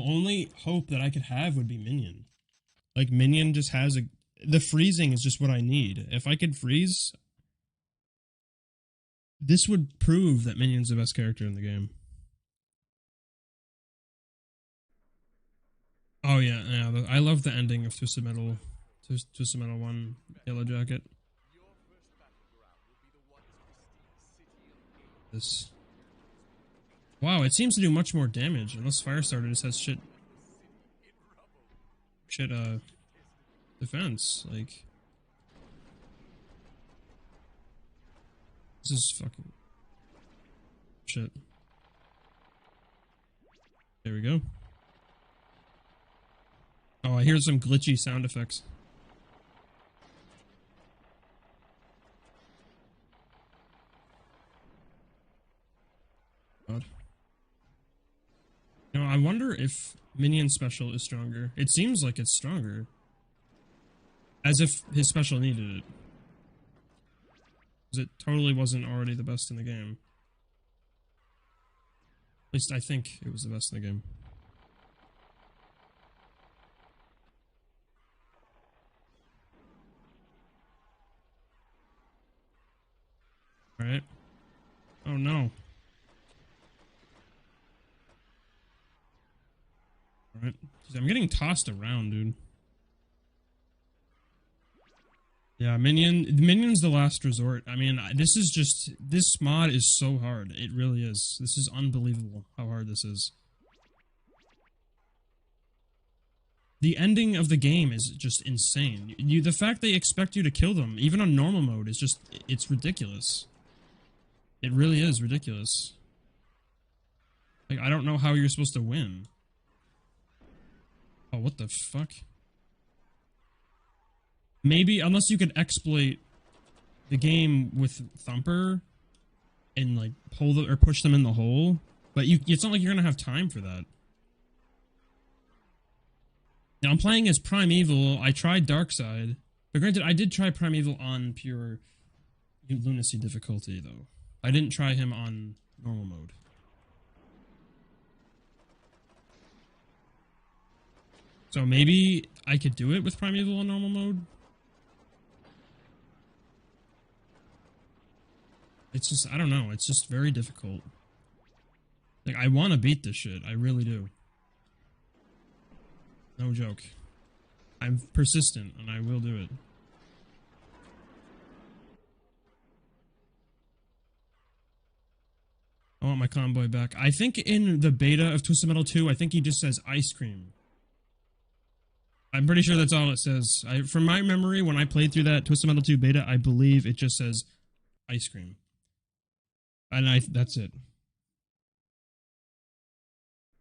only hope that I could have would be Minion. Like, Minion just has a... The freezing is just what I need. If I could freeze, this would prove that Minion's the best character in the game. Oh yeah, yeah. I love the ending of Twisted Metal 1 Yellow Jacket. This. Wow, it seems to do much more damage, unless Firestarter just has shit, defense, like... This is fucking... shit. There we go. Oh, I hear some glitchy sound effects. God. You know, I wonder if Minion special is stronger. It seems like it's stronger. As if his special needed it. Because it totally wasn't already the best in the game. At least I think it was the best in the game. Alright. Oh no. Alright. I'm getting tossed around, dude. Yeah, Minion's the last resort. I mean, this is just... This mod is so hard. It really is. This is unbelievable how hard this is. The ending of the game is just insane. The fact they expect you to kill them, even on normal mode, is just... It's ridiculous. It really is ridiculous. Like, I don't know how you're supposed to win. Oh, what the fuck? Maybe, unless you could exploit the game with Thumper and, like, pull the, or push them in the hole. But it's not like you're gonna have time for that. Now, I'm playing as Primeval. I tried Darkside. But granted, I did try Primeval on pure Lunacy difficulty, though. I didn't try him on normal mode. So maybe I could do it with Primeval on normal mode? It's just, I don't know, it's just very difficult. Like, I want to beat this shit, I really do. No joke. I'm persistent, and I will do it. I want my convoy back. I think in the beta of Twisted Metal 2, I think he just says ice cream. I'm pretty sure that's all it says. From my memory, when I played through that Twisted Metal 2 beta, I believe it just says ice cream. And that's it.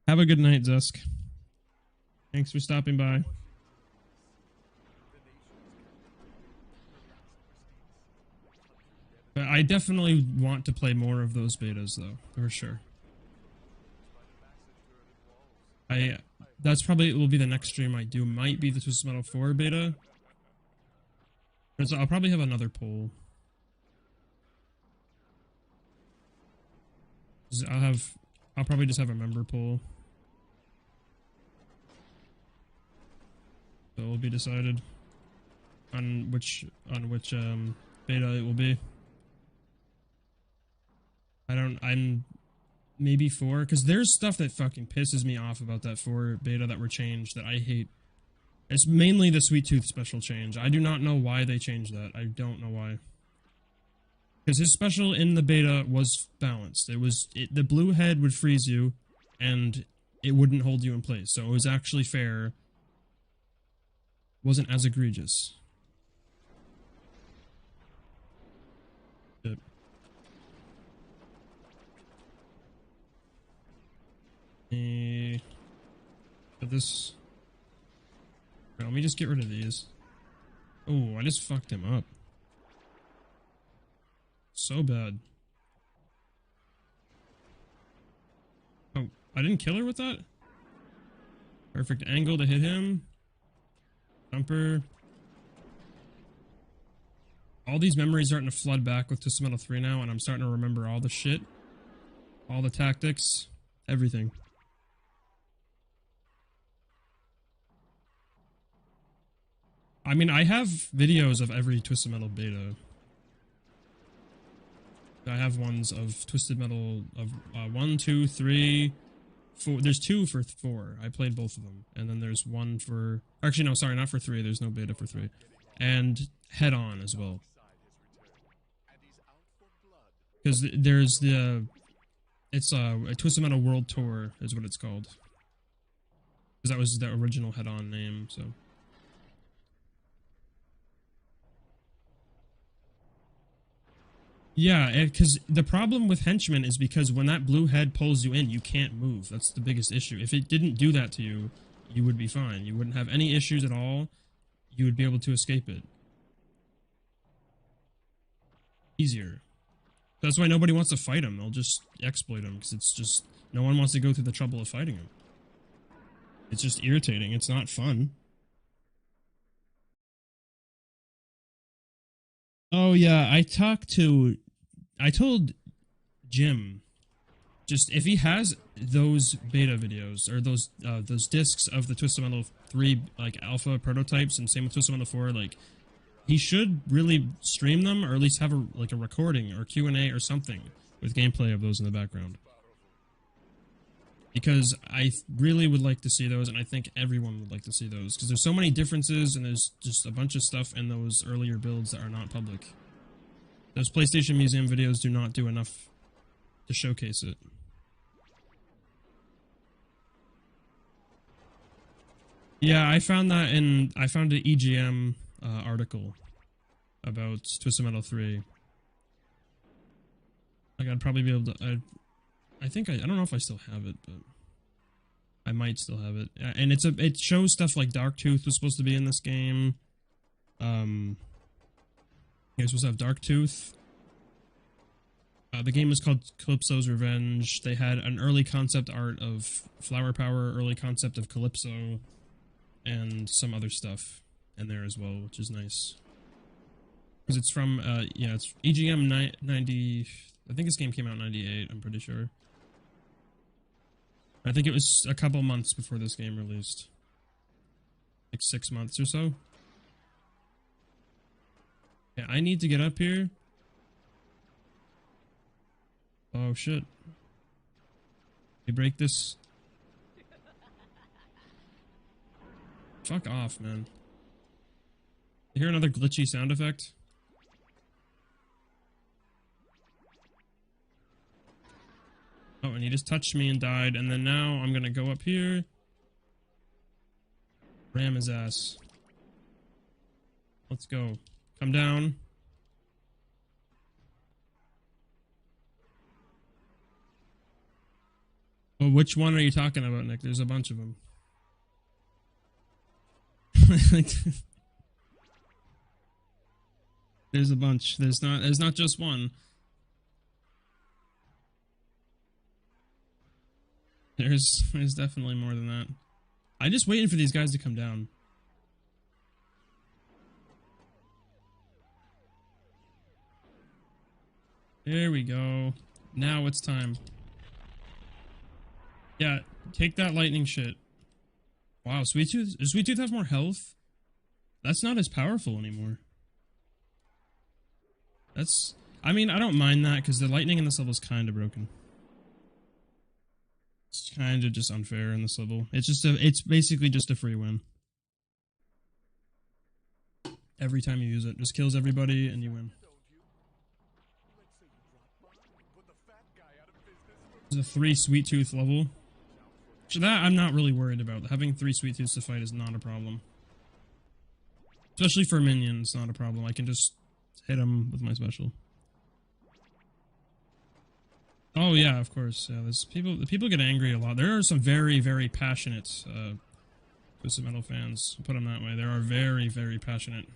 Have a good night, Zusk. Thanks for stopping by. But I definitely want to play more of those betas, though, for sure. That's probably will be the next stream I do. Might be the Twisted Metal 4 beta. So I'll probably have another poll. I'll probably just have a member poll. So it will be decided on which beta it will be. I'm maybe 4, because there's stuff that fucking pisses me off about that 4 beta that were changed that I hate. It's mainly the Sweet Tooth special change. I do not know why they changed that. I don't know why. Because his special in the beta was balanced. The blue head would freeze you, and it wouldn't hold you in place. So it was actually fair. It wasn't as egregious. But this... Let me just get rid of these. Oh, I just fucked him up. So bad. Oh, I didn't kill her with that? Perfect angle to hit him. Thumper. All these memories starting to flood back with Twisted Metal 3 now, and I'm starting to remember all the shit. All the tactics. Everything. I mean, I have videos of every Twisted Metal beta. I have ones of Twisted Metal of 1, 2, 3, 4. There's 2 for 4. I played both of them. And then there's 1 for... Actually, no, sorry, not for 3. There's no beta for 3. And Head On as well. Because there's the... It's a Twisted Metal World Tour is what it's called. Because that was the original Head On name, so... Yeah, because the problem with Henchmen is because when that blue head pulls you in, you can't move. That's the biggest issue. If it didn't do that to you, you would be fine. You wouldn't have any issues at all. You would be able to escape it. Easier. That's why nobody wants to fight him. They'll just exploit him, because it's just... No one wants to go through the trouble of fighting him. It's just irritating. It's not fun. Oh yeah, I told Jim, just if he has those beta videos or those discs of the Twisted Metal 3 like alpha prototypes, and same with Twisted Metal 4, like he should really stream them, or at least have a recording or Q&A or something with gameplay of those in the background. Because I really would like to see those, and I think everyone would like to see those, because there's so many differences, and there's just a bunch of stuff in those earlier builds that are not public. Those PlayStation Museum videos do not do enough to showcase it. Yeah, I found that I found an EGM article about Twisted Metal 3. Like, I'd probably be able to... I think I don't know if I still have it, but I might still have it. And it shows stuff like Darktooth was supposed to be in this game. You're supposed to have Darktooth. The game was called Calypso's Revenge. They had an early concept art of Flower Power, early concept of Calypso, and some other stuff in there as well, which is nice. Because it's from, yeah, it's EGM 90... I think this game came out in 98, I'm pretty sure. I think it was a couple months before this game released. Like 6 months or so. Yeah, I need to get up here. Oh shit. You break this. Fuck off, man. You hear another glitchy sound effect? Oh, and he just touched me and died, and then now I'm gonna go up here. Ram his ass. Let's go. Come down. Well, which one are you talking about, Nick? There's a bunch of them. There's a bunch. There's not just one. There's definitely more than that. I'm just waiting for these guys to come down. There we go. Now it's time. Yeah, take that lightning shit. Wow, Sweet Tooth? Does Sweet Tooth have more health? That's not as powerful anymore. That's... I mean, I don't mind that, because the lightning in this level is kind of broken. It's kind of just unfair in this level. It's basically just a free win. Every time you use it, just kills everybody and you win. There's a 3 Sweet Tooth level. So that I'm not really worried about. Having 3 Sweet Tooths to fight is not a problem. Especially for minions, not a problem. I can just hit them with my special. Oh yeah, of course. Yeah, there's people get angry a lot. There are some very, very passionate Twisted Metal fans. I'll put them that way. There are very, very passionate,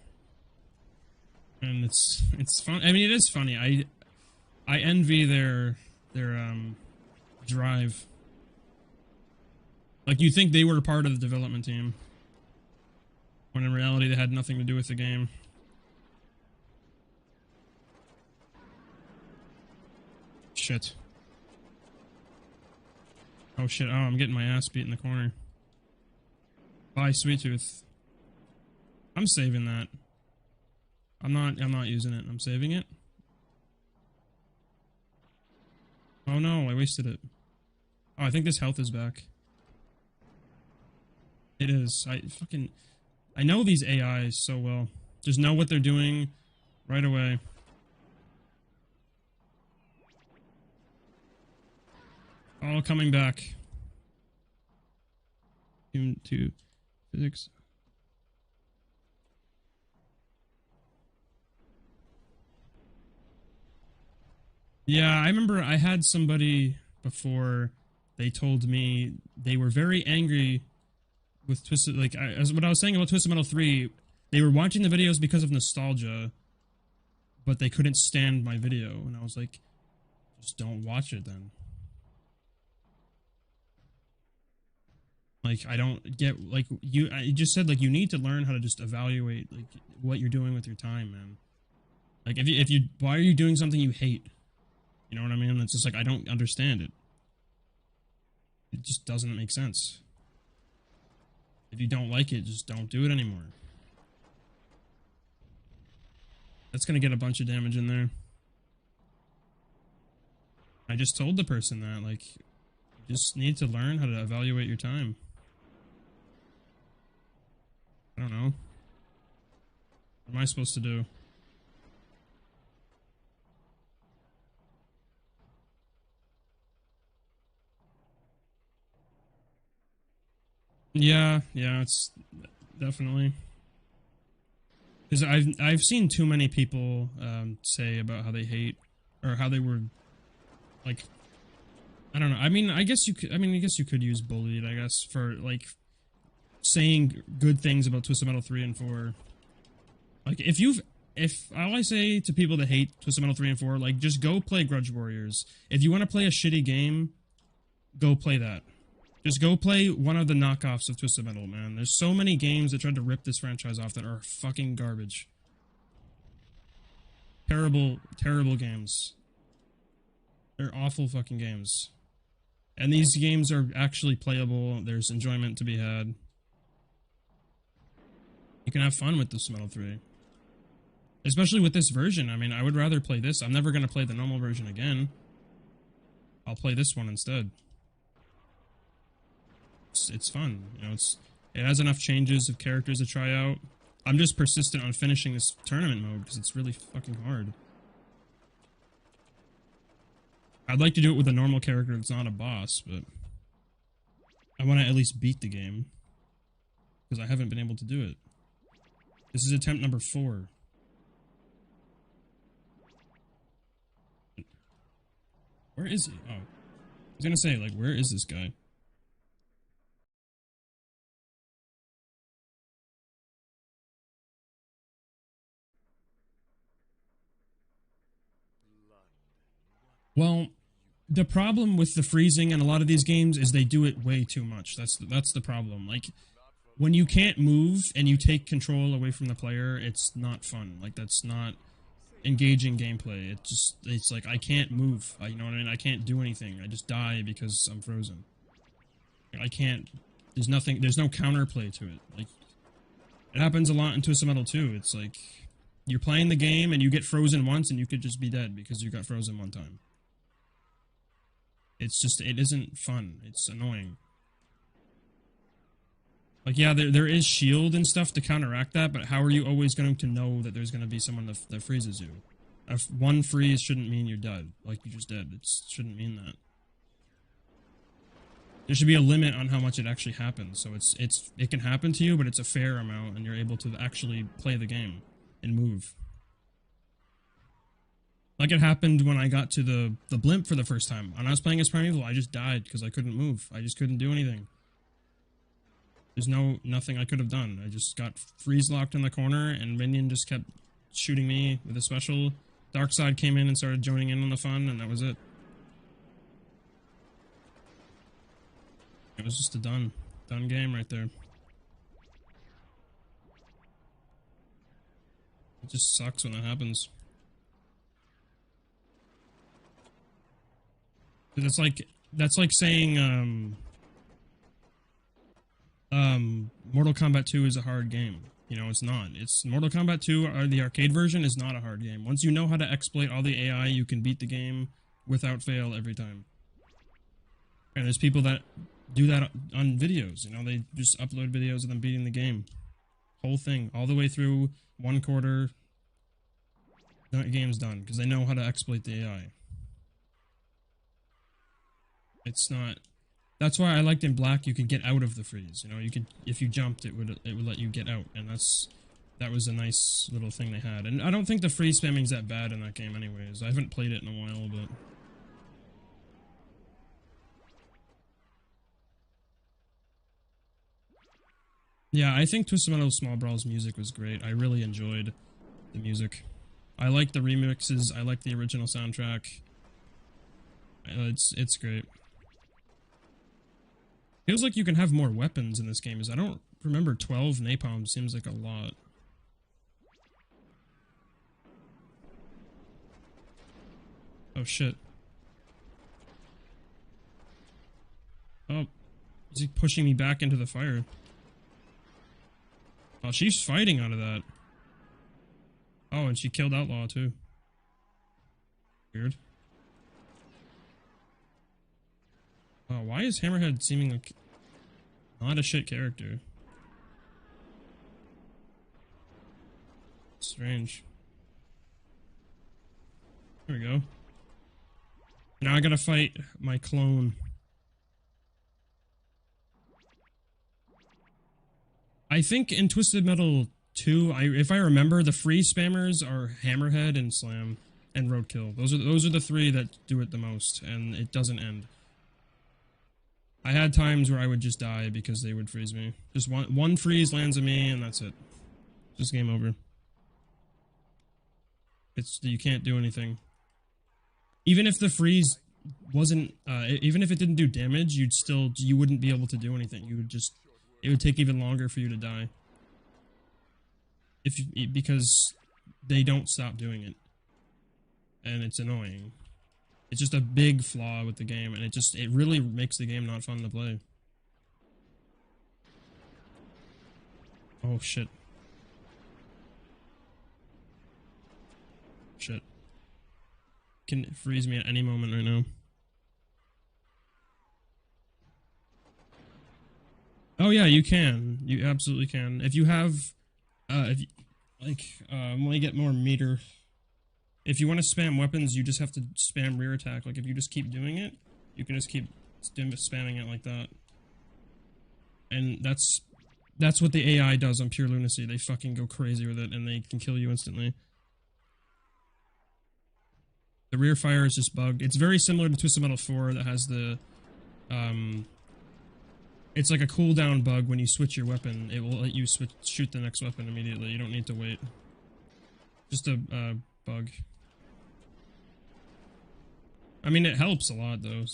and it's fun. I mean, it is funny. I envy their drive. Like, you think they were part of the development team, when in reality they had nothing to do with the game. Shit. Oh shit, oh, I'm getting my ass beat in the corner. Bye, Sweet Tooth. I'm saving that. I'm not using it. I'm saving it. Oh no, I wasted it. Oh, I think this health is back. It is. I know these AIs so well. Just know what they're doing right away. All coming back. To physics. Yeah, I remember I had somebody before. They told me they were very angry with Twisted. Like, as what I was saying about Twisted Metal 3, they were watching the videos because of nostalgia, but they couldn't stand my video. And I was like, just don't watch it then. Like, I don't get, like, I just said, like, you need to learn how to just evaluate, like, what you're doing with your time, man. Like, why are you doing something you hate? You know what I mean? It's just like, I don't understand it. It just doesn't make sense. If you don't like it, just don't do it anymore. That's gonna get a bunch of damage in there. I just told the person that, like, you just need to learn how to evaluate your time. I don't know. What am I supposed to do? Yeah, it's definitely. Because I've seen too many people say about how they hate, or how they were, like, I don't know. I mean, I guess you could use bullied, I guess, for, like, saying good things about Twisted Metal 3 and 4. Like, if all I say to people that hate Twisted Metal 3 and 4, like, just go play Grudge Warriors. If you want to play a shitty game, go play that. Just go play one of the knockoffs of Twisted Metal, man. There's so many games that tried to rip this franchise off that are fucking garbage. Terrible, terrible games. They're awful fucking games. And these games are actually playable. There's enjoyment to be had. You can have fun with Twisted Metal 3. Especially with this version. I mean, I would rather play this. I'm never going to play the normal version again. I'll play this one instead. It's fun. You know, it has enough changes of characters to try out. I'm just persistent on finishing this tournament mode because it's really fucking hard. I'd like to do it with a normal character that's not a boss, but I want to at least beat the game because I haven't been able to do it. This is attempt number 4. Where is he? Oh. I was gonna say, like, where is this guy? Well, the problem with the freezing in a lot of these games is they do it way too much. That's the problem. Like, when you can't move and you take control away from the player, it's not fun. Like, that's not engaging gameplay. It's like, I can't move. You know what I mean? I can't do anything. I just die because I'm frozen. I can't, there's no counterplay to it. Like, it happens a lot in Twisted Metal 2. It's like, you're playing the game and you get frozen once and you could just be dead because you got frozen one time. It's just, it isn't fun. It's annoying. Like, yeah, there is shield and stuff to counteract that, but how are you always going to know that there's going to be someone that freezes you? If one freeze shouldn't mean you're dead. Like, you just dead. It shouldn't mean that. There should be a limit on how much it actually happens. So it can happen to you, but it's a fair amount, and you're able to actually play the game and move. Like it happened when I got to the blimp for the first time. When I was playing as Primeval, I just died because I couldn't move. I just couldn't do anything. There's nothing I could have done. I just got freeze locked in the corner, and Minion just kept shooting me with a special. Darkseid came in and started joining in on the fun, and that was it. It was just a done game right there. It just sucks when that happens. That's like saying Mortal Kombat 2 is a hard game. You know, it's not. It's Mortal Kombat 2, or the arcade version, is not a hard game. Once you know how to exploit all the AI, you can beat the game without fail every time. And there's people that do that on videos. You know, they just upload videos of them beating the game. Whole thing, all the way through 1/4. The game's done, because they know how to exploit the AI. It's not... That's why I liked in Black you could get out of the freeze. You know, you could, if you jumped, it would let you get out, and that was a nice little thing they had. And I don't think the freeze spamming's that bad in that game, anyways. I haven't played it in a while, but yeah, I think Twisted Metal Small Brawl's music was great. I really enjoyed the music. I like the remixes. I like the original soundtrack. It's great. Feels like you can have more weapons in this game, as I don't remember 12 napalm seems like a lot. Oh shit. Oh, is he pushing me back into the fire? Oh, she's fighting out of that. Oh, and she killed Outlaw too. Weird. Oh, why is Hammerhead seeming like not a shit character? Strange. There we go. Now I gotta fight my clone. I think in Twisted Metal 2, if I remember, the free spammers are Hammerhead and Slam and Roadkill. Those are the three that do it the most, and it doesn't end. I had times where I would just die because they would freeze me. Just one freeze lands on me, and that's it. Just game over. You can't do anything. Even if the freeze wasn't, even if it didn't do damage, you wouldn't be able to do anything. It would take even longer for you to die. Because they don't stop doing it. And it's annoying. It's just a big flaw with the game, and it really makes the game not fun to play. Oh shit. Shit. Can freeze me at any moment right now. Oh yeah, you can. You absolutely can. If you have, when you get more meter, if you want to spam weapons, you just have to spam rear attack. Like if you just keep doing it, you can just keep spamming it like that. And that's what the AI does on Pure Lunacy. They fucking go crazy with it, and they can kill you instantly. The rear fire is just bugged. It's very similar to Twisted Metal 4 that has the, it's like a cooldown bug when you switch your weapon. It will let you shoot the next weapon immediately. You don't need to wait. Just a bug. I mean, it helps a lot, though.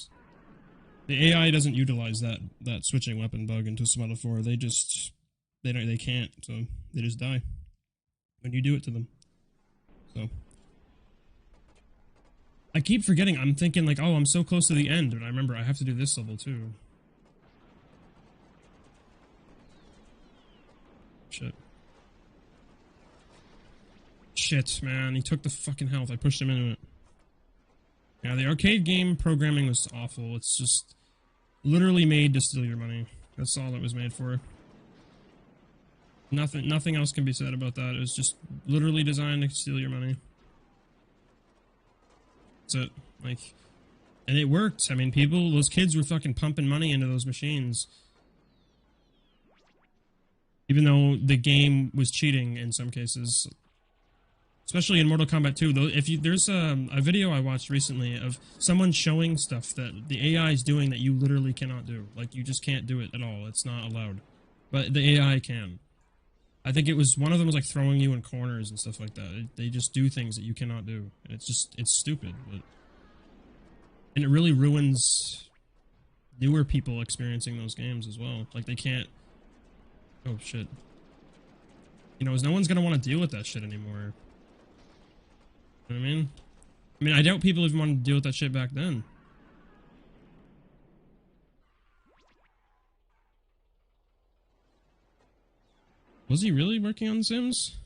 The AI doesn't utilize that switching weapon bug in Twisted Metal 4. They can't, so they just die when you do it to them. So I keep forgetting. I'm thinking like, oh, I'm so close to the end, but I remember I have to do this level too. Shit. Shit, man. He took the fucking health. I pushed him into it. Yeah, the arcade game programming was awful. It's just literally made to steal your money. That's all it was made for. Nothing else can be said about that. It was just literally designed to steal your money. That's it. Like, and it worked. I mean, those kids were fucking pumping money into those machines. Even though the game was cheating in some cases. Especially in Mortal Kombat 2. There's a video I watched recently of someone showing stuff that the AI is doing that you literally cannot do. Like, you just can't do it at all. It's not allowed. But the AI can. I think one of them was like throwing you in corners and stuff like that. They just do things that you cannot do. And it's stupid. And it really ruins newer people experiencing those games as well. Like, they can't... Oh, shit. You know, no one's gonna want to deal with that shit anymore. You know what I mean? I mean, I doubt people even wanted to deal with that shit back then. Was he really working on The Sims?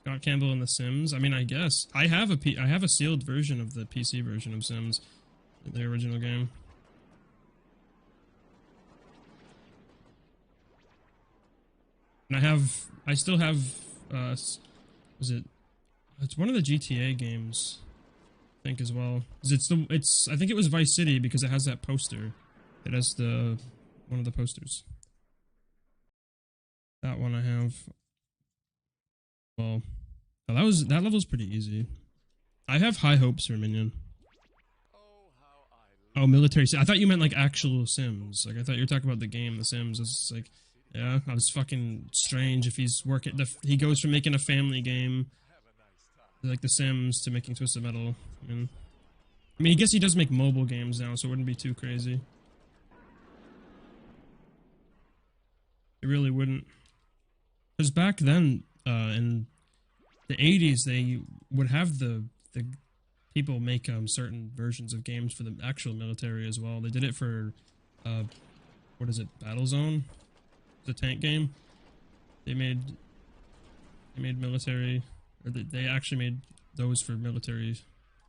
Scott Campbell in The Sims? I mean, I guess. I have a sealed version of the PC version of Sims, the original game. And I still have, it's one of the GTA games, I think, as well. I think it was Vice City because it has that poster. It has one of the posters. That one I have. Well, that level's pretty easy. I have high hopes for Minion. Oh, military. I thought you meant like actual Sims. Like I thought you were talking about the game, The Sims. It's like, yeah, that was fucking strange. If he's working, he goes from making a family game, like The Sims, to making Twisted Metal. I mean, I guess he does make mobile games now, so it wouldn't be too crazy. It really wouldn't. Because back then, in the 80s, they would have the people make certain versions of games for the actual military as well. They did it for, what is it, Battlezone? The tank game. They made military, or they actually made those for military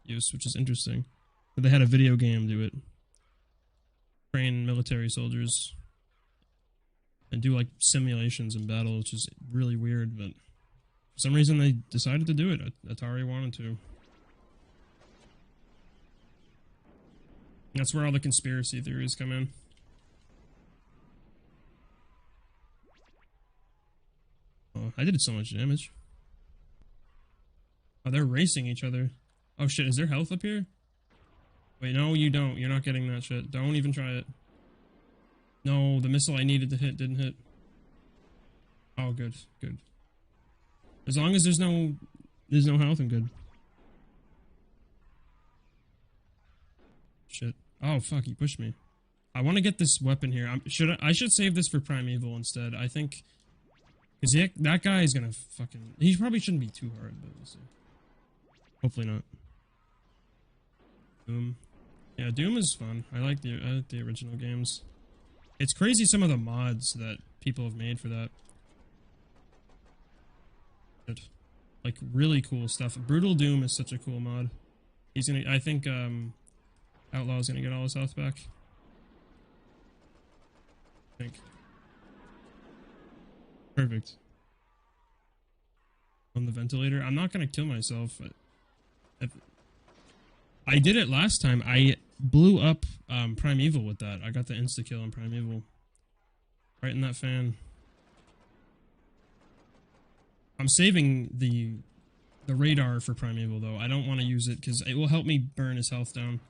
use, which is interesting. But they had a video game do it. Train military soldiers and do like simulations in battle, which is really weird, but for some reason they decided to do it. Atari wanted to. That's where all the conspiracy theories come in. Oh, I did so much damage. Oh, they're racing each other. Oh shit, is there health up here? Wait, no, you don't. You're not getting that shit. Don't even try it. No, the missile I needed to hit didn't hit. Oh, good, good. As long as there's no health, I'm good. Shit. Oh fuck, he pushed me. I want to get this weapon here. I should save this for Primeval instead. I think, cause that guy is gonna fucking. He probably shouldn't be too hard, but we'll see. Hopefully not. Doom. Yeah, Doom is fun. I like the original games. It's crazy some of the mods that people have made for that. Like really cool stuff. Brutal Doom is such a cool mod. I think Outlaw's gonna get all his health back. I think. Perfect. On the ventilator. I'm not gonna kill myself. I did it last time. I blew up Primeval with that. I got the insta-kill on Primeval. Right in that fan. I'm saving the radar for Primeval, though. I don't want to use it, because it will help me burn his health down.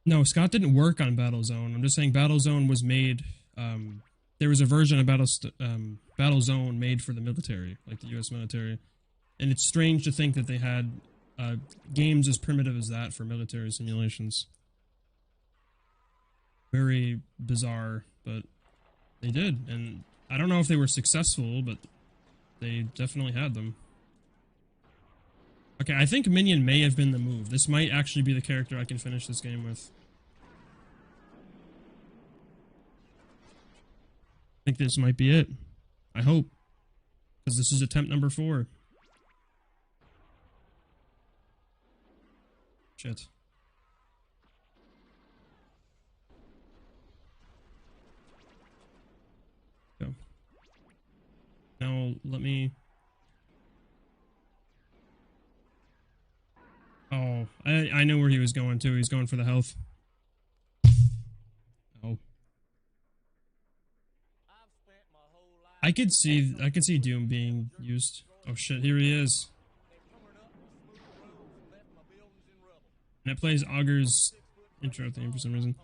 No, Scott didn't work on Battlezone. I'm just saying Battlezone was made... there was a version of Battlezone made for the military, like the U.S. military. And it's strange to think that they had games as primitive as that for military simulations. Very bizarre, but they did. And I don't know if they were successful, but they definitely had them. Okay, I think Minion may have been the move. This might actually be the character I can finish this game with. I think this might be it. I hope. Because this is attempt number 4. Shit. Go. Now, let me... Oh, I know where he was going to. He's going for the health. Oh. I could see Doom being used. Oh shit, here he is. And it plays Augur's intro theme for some reason.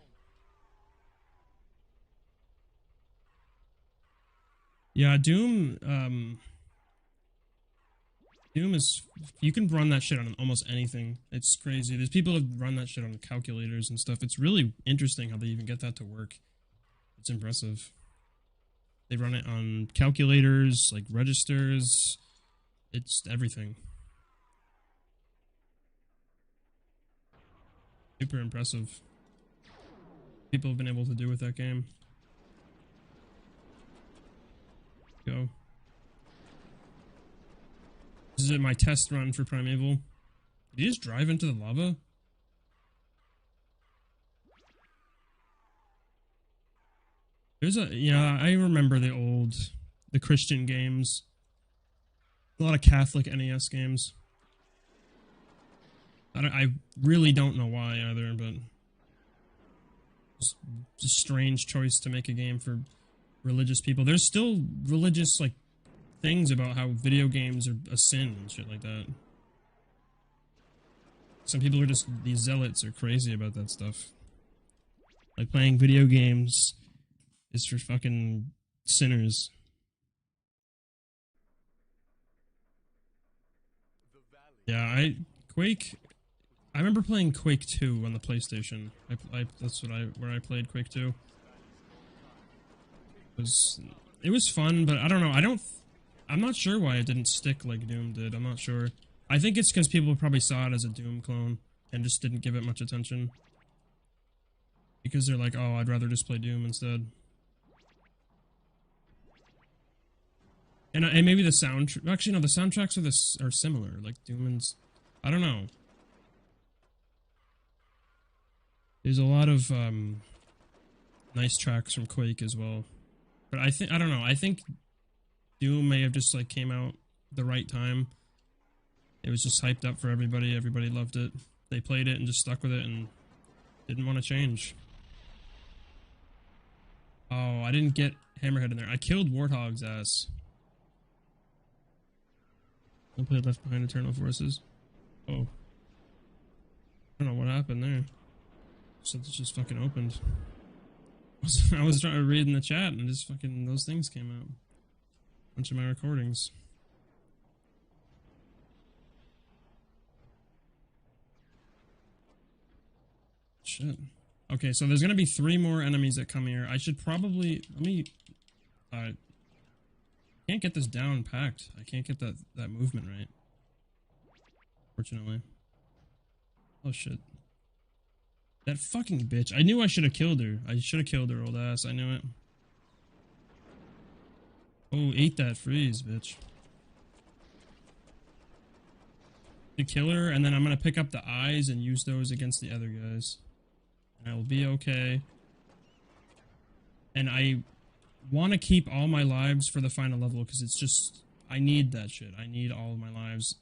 Yeah, Doom is... You can run that shit on almost anything. It's crazy. There's people that run that shit on calculators and stuff. It's really interesting how they even get that to work. It's impressive. They run it on calculators, like registers. It's everything. Super impressive. People have been able to do with that game. This is my test run for Primeval. Did he just drive into the lava? There's a, yeah, I remember the Christian games. A lot of Catholic NES games. I really don't know why either, but it's a strange choice to make a game for religious people. There's still religious, like, things about how video games are a sin and shit like that. Some people are just, these zealots are crazy about that stuff. Like, playing video games is for fucking sinners. Yeah, Quake, I remember playing Quake 2 on the PlayStation. That's where I played Quake 2. It was fun, but I don't know. I'm not sure why it didn't stick like Doom did. I'm not sure. I think it's because people probably saw it as a Doom clone and just didn't give it much attention. Because they're like, oh, I'd rather just play Doom instead. And maybe the soundtrack. Actually, no, the soundtracks are similar. Like Doom and, I don't know. There's a lot of nice tracks from Quake as well. But I don't know. I think Doom may have just like came out the right time. It was just hyped up for everybody. Everybody loved it. They played it and just stuck with it and didn't want to change. Oh, I didn't get Hammerhead in there. I killed Warthog's ass. I played Left Behind Eternal Forces. Oh. I don't know what happened there. So it just fucking opened. I was trying to read in the chat and just fucking those things came out. Bunch of my recordings. Shit. Okay, so there's gonna be 3 more enemies that come here. I should probably can't get this down packed. I can't get that movement right. Fortunately. Oh shit. That fucking bitch. I knew I should have killed her. I should have killed her old ass. I knew it. Oh, ate that freeze, bitch. To kill her, and then I'm gonna pick up the eyes and use those against the other guys. And I will be okay. And I want to keep all my lives for the final level, because it's just, I need that shit. I need all of my lives.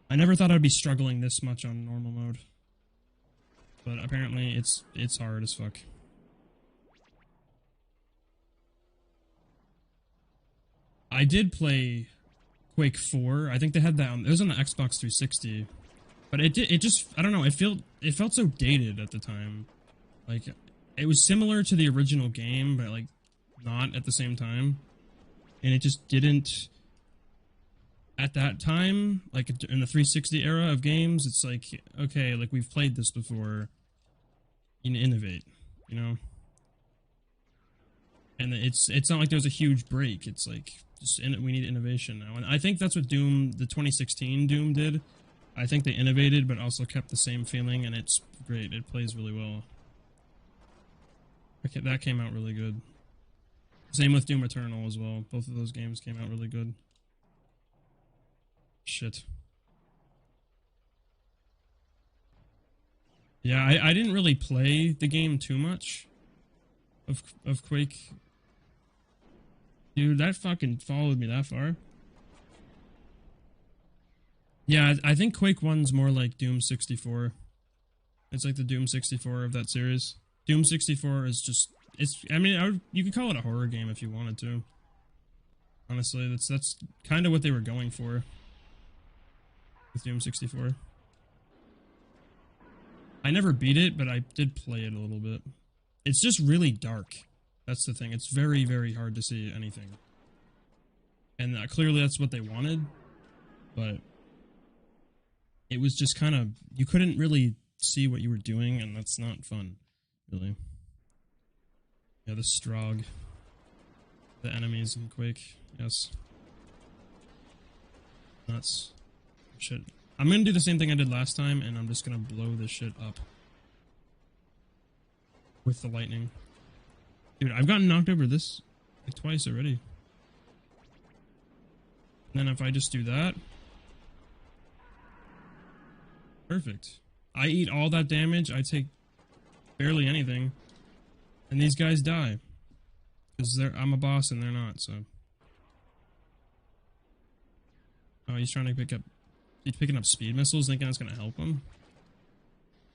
I never thought I'd be struggling this much on normal mode. But apparently it's hard as fuck. I did play Quake 4. I think they had that on, it was on the Xbox 360. But it just, I don't know, it felt so dated at the time. Like, it was similar to the original game, but like not at the same time. And it just didn't, at that time, like in the 360 era of games, it's like, okay, like we've played this before. You need to innovate, you know? And it's not like there's a huge break. It's like, we need innovation now. And I think that's what Doom, the 2016 Doom did. I think they innovated, but also kept the same feeling, and it's great. It plays really well. Okay, that came out really good. Same with Doom Eternal as well. Both of those games came out really good. Shit. Yeah, I didn't really play the game too much of Quake. Dude, that fucking followed me that far. Yeah, I think Quake 1's more like Doom 64. It's like the Doom 64 of that series. Doom 64 is just, I mean, you could call it a horror game if you wanted to. Honestly, that's kind of what they were going for with Doom 64. I never beat it, but I did play it a little bit. It's just really dark. That's the thing. It's very, very hard to see anything. And clearly that's what they wanted, but it was just kind of, you couldn't really see what you were doing, and that's not fun, really. Yeah, the Strogg. The enemies in Quake, yes. Nuts. Shit. I'm gonna do the same thing I did last time, and I'm just gonna blow this shit up. With the lightning. Dude, I've gotten knocked over this like twice already. And then if I just do that, perfect. I eat all that damage, I take barely anything, and these guys die. Because I'm a boss and they're not, so. Oh, he's trying to he's picking up speed missiles, thinking that's gonna help him.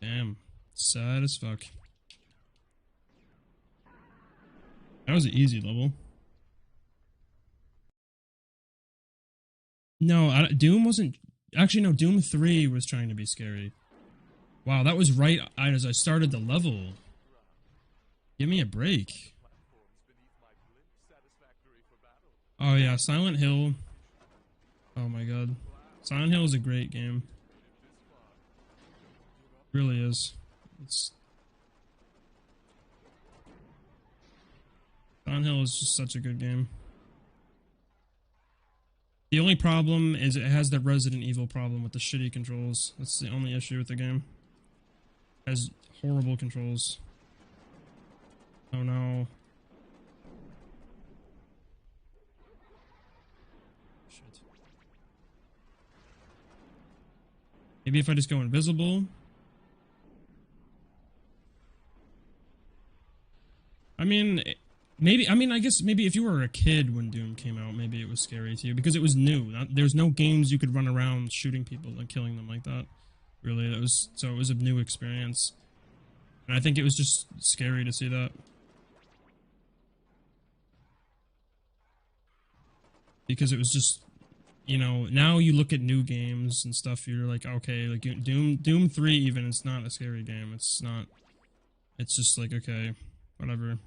Damn. Sad as fuck. That was an easy level. No, Doom wasn't... Actually, no, Doom 3 was trying to be scary. Wow, that was right as I started the level. Give me a break. Oh yeah, Silent Hill. Oh my god. Silent Hill is a great game. It really is. Silent Hill is just such a good game. The only problem is it has the Resident Evil problem with the shitty controls. That's the only issue with the game. It has horrible controls. Oh no. Shit. Maybe if I just go invisible. I mean, I guess maybe if you were a kid when Doom came out, maybe it was scary to you because it was new. There's no games you could run around shooting people and killing them like that. Really, it was a new experience. And I think it was just scary to see that. Because it was just, you know, now you look at new games and stuff, you're like, okay, like Doom 3 even, it's not a scary game. It's not, it's just like, okay, whatever.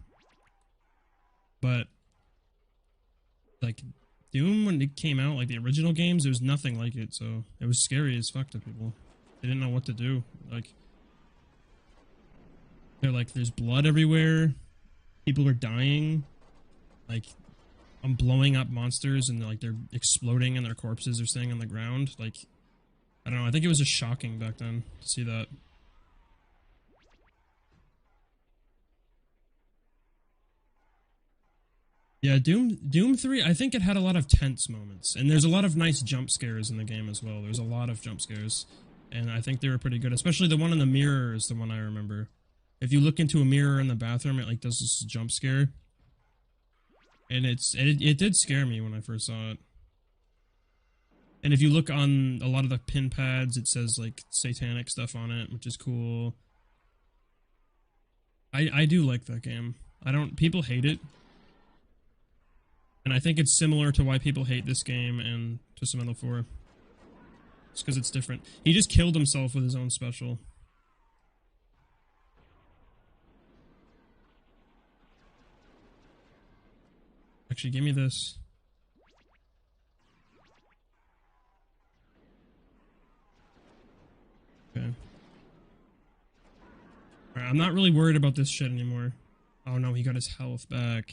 But, like, Doom, when it came out, like the original games, there was nothing like it, so it was scary as fuck to people. They didn't know what to do. Like, they're like, there's blood everywhere, people are dying, like, I'm blowing up monsters and like they're exploding and their corpses are staying on the ground. Like, I don't know, I think it was just shocking back then to see that. Yeah, Doom 3, I think it had a lot of tense moments. And there's a lot of nice jump scares in the game as well. There's a lot of jump scares. And I think they were pretty good. Especially the one in the mirror is the one I remember. If you look into a mirror in the bathroom, it like does this jump scare. And it did scare me when I first saw it. And if you look on a lot of the pin pads, it says like satanic stuff on it, which is cool. I do like that game. People hate it. And I think it's similar to why people hate this game and Twisted Metal 4. It's because it's different. He just killed himself with his own special. Actually, give me this. Okay. Alright, I'm not really worried about this shit anymore. Oh no, he got his health back.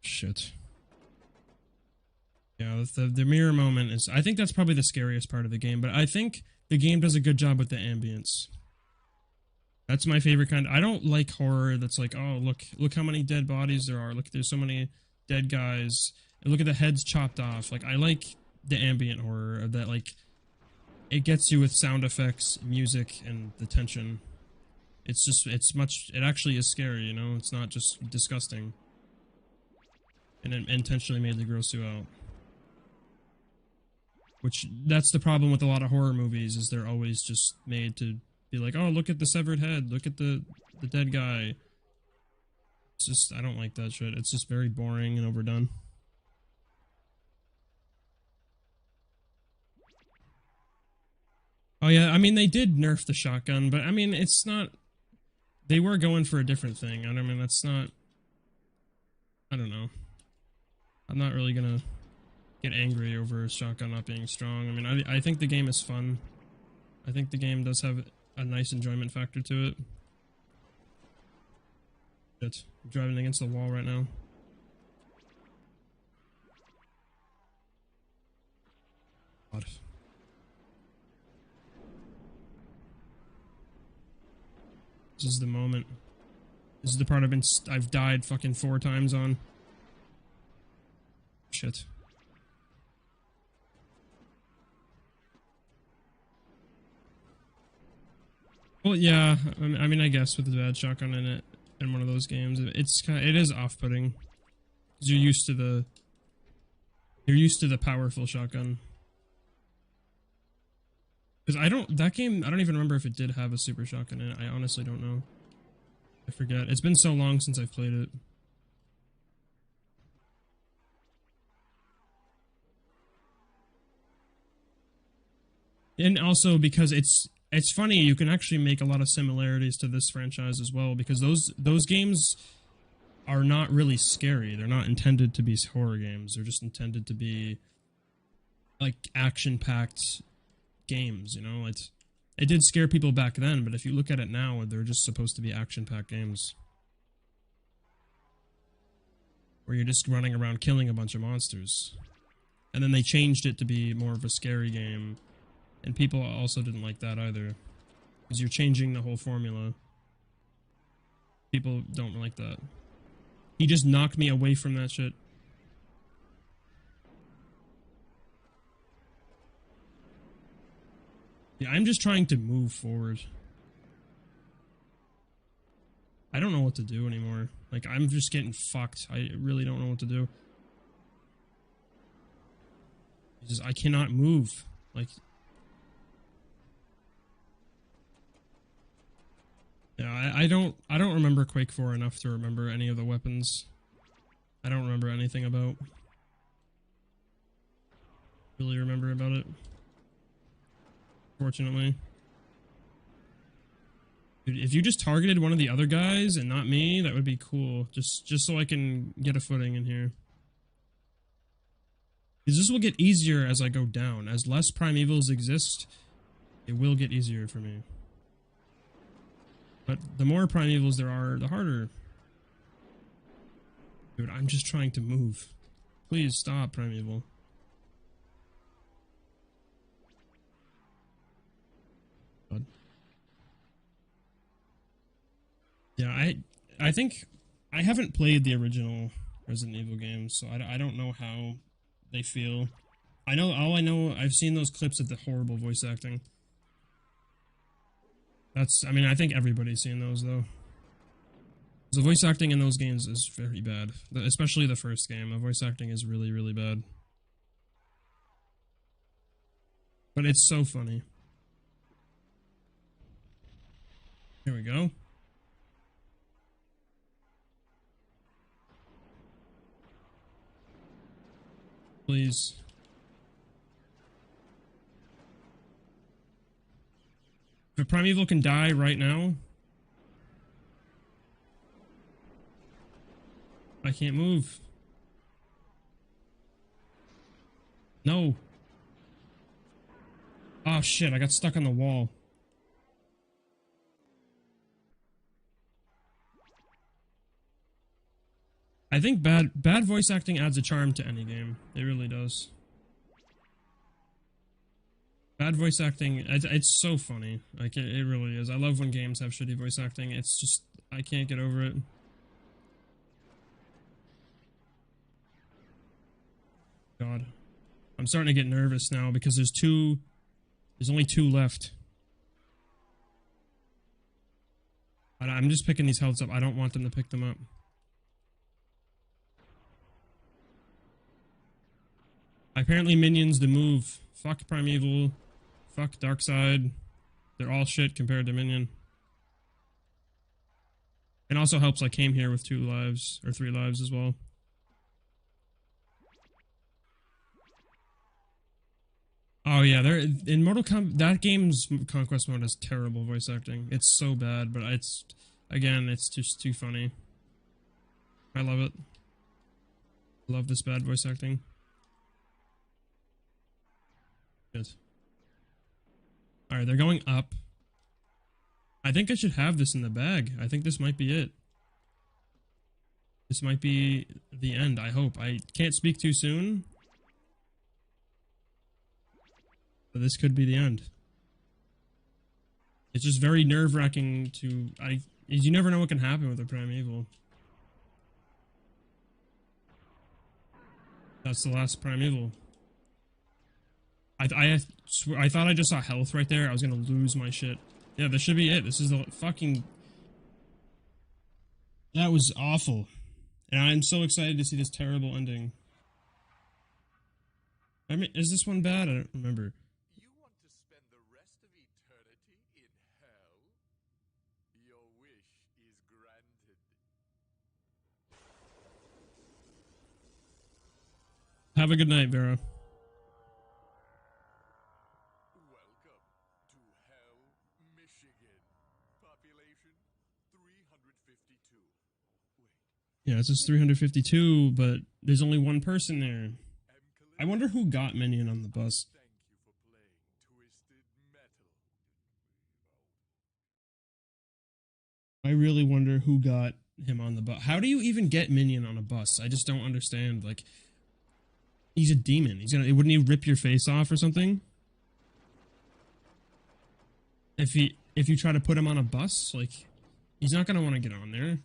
Shit. Yeah, the mirror moment is... I think that's probably the scariest part of the game, but I think the game does a good job with the ambience. That's my favorite kind. I don't like horror that's like, oh, look how many dead bodies there are. Look, there's so many dead guys. And look at the heads chopped off. Like, I like the ambient horror that, like, it gets you with sound effects, music, and the tension. It actually is scary, you know? It's not just disgusting. And it intentionally made the gross you out. Which, that's the problem with a lot of horror movies, is they're always just made to be like, oh, look at the severed head, look at the dead guy. It's just, I don't like that shit. It's just very boring and overdone. Oh yeah, I mean, they did nerf the shotgun, but I mean, it's not... They were going for a different thing. I mean, that's not... I don't know. I'm not really gonna get angry over a shotgun not being strong. I mean, I think the game is fun. I think the game does have a nice enjoyment factor to it. Shit. I'm driving against the wall right now. God. This is the moment. This is the part I've died fucking 4 times on. Shit. Well, yeah. I mean, I guess with the bad shotgun in it, in one of those games, it is off-putting. 'Cause you're used to the powerful shotgun. Because that game, I don't even remember if it did have a super shotgun in it. I honestly don't know. I forget. It's been so long since I've played it. And also because it's funny, you can actually make a lot of similarities to this franchise as well, because those games are not really scary. They're not intended to be horror games. They're just intended to be like action-packed games, you know? It did scare people back then, but if you look at it now, they're just supposed to be action-packed games. Where you're just running around killing a bunch of monsters. And then they changed it to be more of a scary game. And people also didn't like that either. Because you're changing the whole formula. People don't like that. He just knocked me away from that shit. Yeah, I'm just trying to move forward. I don't know what to do anymore. Like, I'm just getting fucked. I really don't know what to do. I cannot move. Like... Yeah, I don't remember Quake 4 enough to remember any of the weapons. I don't remember anything about... really remember about it. Fortunately. Dude, if you just targeted one of the other guys and not me, that would be cool. Just so I can get a footing in here. Because this will get easier as I go down. As less primevals exist, it will get easier for me. But the more primevals there are, the harder. Dude, I'm just trying to move. Please stop, primeval. God. Yeah, I think I haven't played the original Resident Evil games, so I don't know how they feel. All I know, I've seen those clips of the horrible voice acting. I mean, I think everybody's seen those, though. The voice acting in those games is very bad. Especially the first game. The voice acting is really, really bad. But it's so funny. Here we go. Please. If Primeval can die right now, I can't move. No. Oh shit, I got stuck on the wall. I think bad voice acting adds a charm to any game. It really does. Bad voice acting, it's so funny. Like, it really is. I love when games have shitty voice acting. It's just, I can't get over it. God. I'm starting to get nervous now because there's only 2 left. I'm just picking these healths up. I don't want them to pick them up. Apparently minions the move. Fuck Primeval. Fuck Darkseid. They're all shit compared to Minion. It also helps I came here with 2 lives, or 3 lives as well. Oh yeah, in Mortal Kombat, that game's Conquest mode is terrible voice acting. It's so bad, but again, it's just too funny. I love it. I love this bad voice acting. Good. Alright, they're going up. I think I should have this in the bag. I think this might be it. This might be the end, I hope. I can't speak too soon. But this could be the end. It's just very nerve-wracking to... You never know what can happen with a primeval. That's the last primeval. I swear, I thought I just saw health right there. I was gonna lose my shit. Yeah, this should be it. This is the fucking... That was awful. And I'm so excited to see this terrible ending. I mean, is this one bad? I don't remember. You want to spend the rest of eternity in hell? Your wish is granted. Have a good night, Vera. Welcome to Hell, Michigan. Population 352. Wait, Yeah, it says 352, but there's only one person there. I wonder who got Minion on the bus. thank you for playing Twisted Metal. I really wonder who got him on the bus. How do you even get Minion on a bus? I just don't understand. Like, he's a demon. Wouldn't he rip your face off or something? If you try to put him on a bus, like, he's not gonna want to get on there.